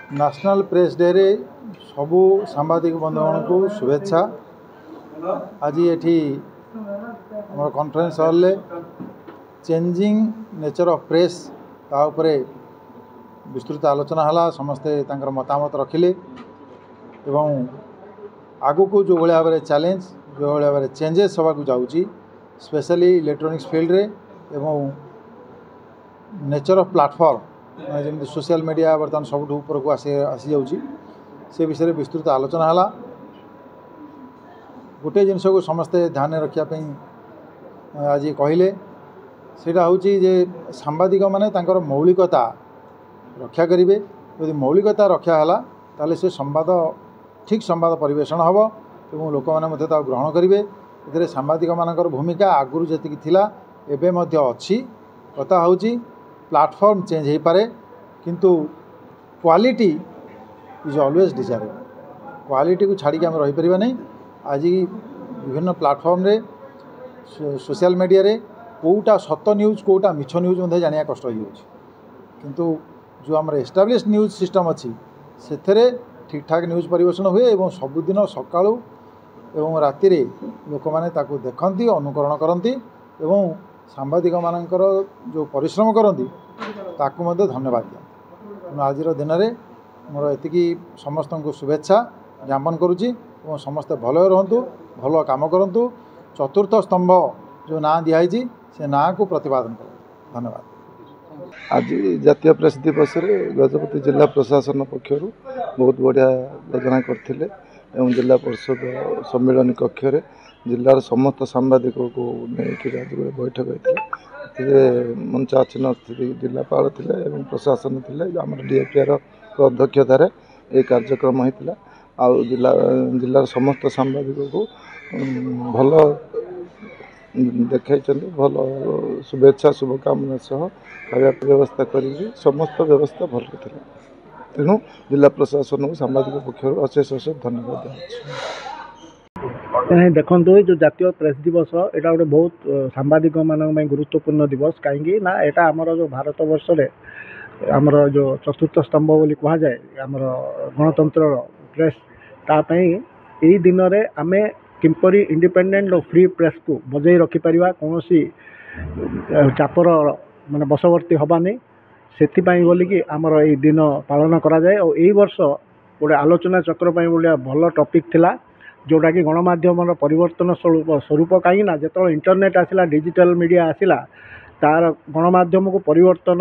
National press day रे सबू सांबादिक बंधुगण को शुभेच्छा। आज ये कॉन्फ्रेंस हॉल ले चेंजिंग नेचर ऑफ प्रेस ताऊपर विस्तृत आलोचना हला। समस्ते तांकर मतामत रखिले एवं आगु को जो भाया भाव चैलेंज जो भाया भाव चेंजेस होगा जाऊँगी स्पेशली इलेक्ट्रॉनिक्स फील्ड रे एवं नेचर ऑफ प्लेटफॉर्म जमी सोशल मीडिया बर्तमान सब ऊपर को आसी जाऊँगी से विषय विस्तृत आलोचना है। गोटे जिनस को समस्ते ध्यान रखापी आज कहले सेटा हूँ जे सांबादिक माने तांकर मौलिकता रक्षा करेंगे। यदि मौलिकता रक्षा है ताले से संवाद ठीक संवाद परिवेषण हम और लोक मैंने ग्रहण करेंगे। ये सांबादिक मानकर भूमिका आगुरी जी थिला एबे मध्य अच्छी कथा हूँ प्लेटफॉर्म चेंज हो पारे किंतु quality is always desirable. Quality को छाड़ी आम रही परिबा नहीं। आज विभिन्न प्लेटफॉर्म रे सोशल मीडिया रे कोटा सत न्यूज कोटा मिछ न्यूज मध्य जानिया कष्ट हो किंतु जो आम एस्टाब्लिश न्यूज सिस्टम अच्छी से ठीक ठाक न्यूज परिवेषण हुए और सबुदिन सकाळू एवं राति लोक मैंने देखती अनुकरण करती एवं सांबादिक मानकर जो परिश्रम करती ताकू धन्यवाद दिया। आज दिन में मोर एति समस्त को शुभेच्छा ज्ञापन करुच्ची और समस्ते भल रुहतु भल काम करूँ। चतुर्थ स्तंभ जो ना दिखाई से ना को प्रतिपादन कर धन्यवाद। आज जातीय प्रेस दिवस रे गजपति जिला प्रशासन पक्षर बहुत बढ़िया योजना करथिले एवं जिला परिषद सम्मेलन कक्ष रे जिलार समस्त सांबादिक को लेकिन आज गोटे बैठक होती मंचाचन जिलापाल थे एवं प्रशासन थे आम डीएफआर अध्यक्षतार ये कार्यक्रम होता आ जिलार समस्त सांबादिक को भल देखा भल शुभेच्छा शुभकामना सह खाया व्यवस्था करी समस्त व्यवस्था भल थी। तेणु जिला प्रशासन को सांबादिक पक्षर अशेष अशेष धन्यवाद दें। देखो जो जातीय प्रेस दिवस यहाँ गोटे बहुत सांबादिक मान गुरुत्वपूर्ण दिवस कहीं ना यहाँ आमर जो भारत वर्ष रे आमर जो चतुर्थ स्तंभ बोली कह जाए आमर गणतंत्र प्रेस तापाई यही दिन में आमे किपरि इंडिपेंडेंट और फ्री प्रेस को बजाई रखिपर कौन चापर माने बसवर्ती हबानी से बोलिकी आमर ये दिन पालन करा जाए। और यही वर्ष गोटे आलोचना चक्र गोटे भल टॉपिक थिला जोटा कि गणमाध्यम परिवर्तन स्वरूप कहीं जो इंटरनेट आसला डिजिटल मीडिया आसला तार गणमाध्यम को परिवर्तन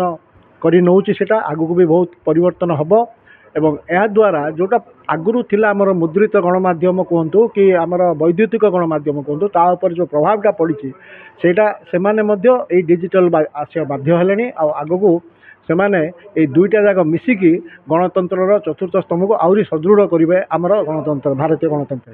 करी नौची सेटा आगु को भी बहुत परिवर्तन हम एवं यह द्वारा जोटा आगुरी थिला आमर मुद्रित गणमाध्यम कहतु कि आमर वैद्युतिक गणमाध्यम कहतु ता ऊपर जो प्रभावटा पड़ी सेटा से माने मध्य ए डिजिटल आसिया बाध्य हेलेनी आगु को सेमाने ए दुईटा जाक मिसिकी गणतंत्र चतुर्थ स्तंभ को आहरी सदृढ़ करेंगे आमर गणतंत्र भारतीय गणतंत्र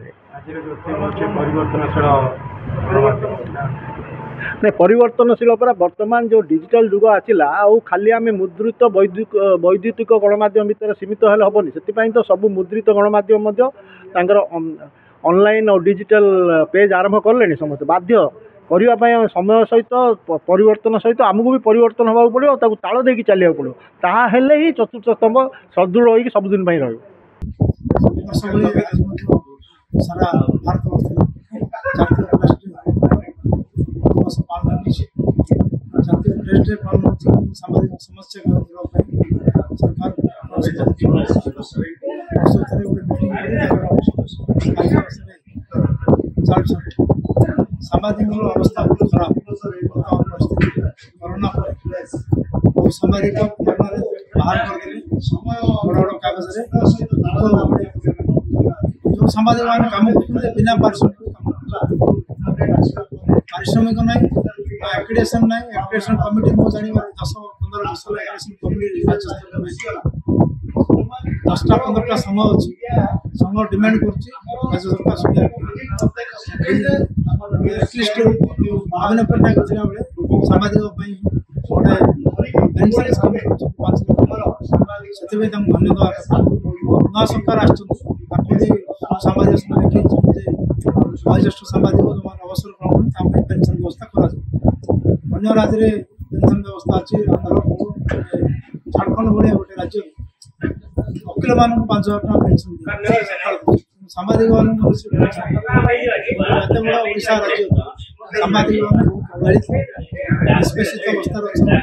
नहीं परिवर्तनशील पर वर्तमान जो डिजिटल जुग आसला आउ खाली आम मुद्रित वैद्युतिक गणमाध्यम भितर सीमित हेल्ले हेनी से तो सब मुद्रित गणमाध्यम ऑनलाइन और डिजिटल पेज आरंभ कले समस्त बाध्य करने समय सहित परिवर्तन सहित आमको भी परिवर्तन होगा पड़ो ताल देकी चलिया पड़ो ताहेले ही चतुर्थ स्तंभ सदृढ़ हो सबुदिन सारा जातीय प्रेस डे पालन सामाजिक समस्या सरकार सामाजिक अवस्था बहुत खराब कोरोना पर सामाजिक बाहर कर बड़ बड़ कागज जो सामाजिक मान कम बिना पारिश्रमिक ना एक्रेडिटेशन ना एक्रेडिटेशन कमिटी मो जानी 10-15 वर्ष एक्रेडिटेशन कमिटी राज्य 10-15टा समय अच्छी समय डिमांड कर सरकार सुनिया एटलिस्ट नवीन पट्टनायक थिला बेले सामाजिक गोटे पेंशन स्कीम से धन्यवाद नवा सरकार सामाजिक वयोज्येष्ठ सामाजिक जो अवसर ग्रहण पेंशन व्यवस्था कर राज्य में पेंशन व्यवस्था अच्छी झारखंड भाया गोटे राज्य वकिल मान 5,000 टका पेंशन सांबादिक मान एत बड़ा ओडिशा राज्य सांबादिक मान बहुत अवहेलित निष्पेषित अवस्था।